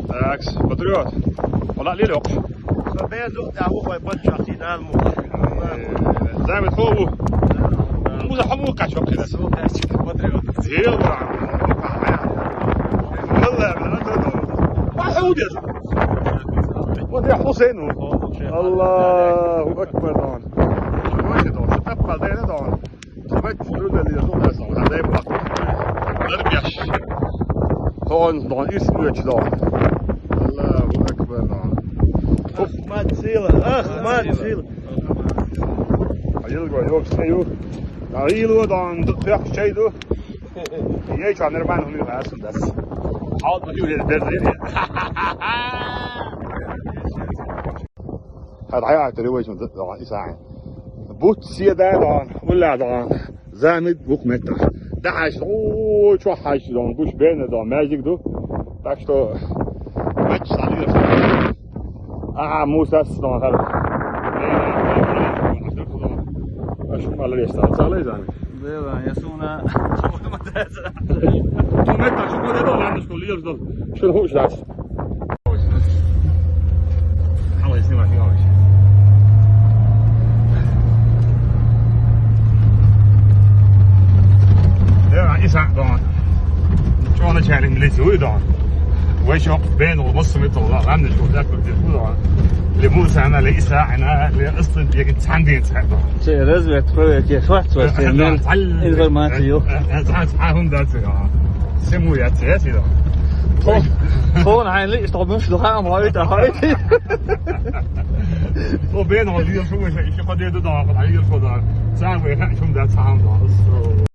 Dags, patriot. Hålla lite också. Så det då där var på chassi där mot. زي ما تفوقوا مو حمو كاتشو كده Så det är patriot. زين والله واحد ودي حسين الله اكبر دون شو دون شو تبقى ده دون سمعت شنو اللي يزون هسه هذا يبقى نرجعش دون اسمه دون الله اكبر دون ما تصير ما تصير يلقى يوك سيو نعيلو دون تخ شيء دو يجي على نرمان هم يغاسون بس حاضر يقول الدرزين هذا حياة ترويج من دون إساعة بوت سيدا دون ولا دون زامد بوك متر دعش أوه شو حاش دون بوش بين دون ماجيك دو تاكشتو ماتش عليه موسى دون هذا أشوف على اليسار صار زاني ده يسونا تو متر شو كده دول عندك كل يوم دول شو هو شاش حاول يسمع فيه عايش ده إسحاق دون شو أنا شايل إنجليزي هو دون ويش وقت بين ونص متر والله عندنا شو ذاك بدي دون لموسى أنا لإسحاق أنا لأصل بيجي تسعندين سحق دون شيء رزق تروي يا شوحت وسيم إذا ما تيو هم ذاتي سمو يا تياتي دون هون عين ليش طب مش دخان رايت هاي وبين هذول شو قد يدور على الخضار سامي شو ده سام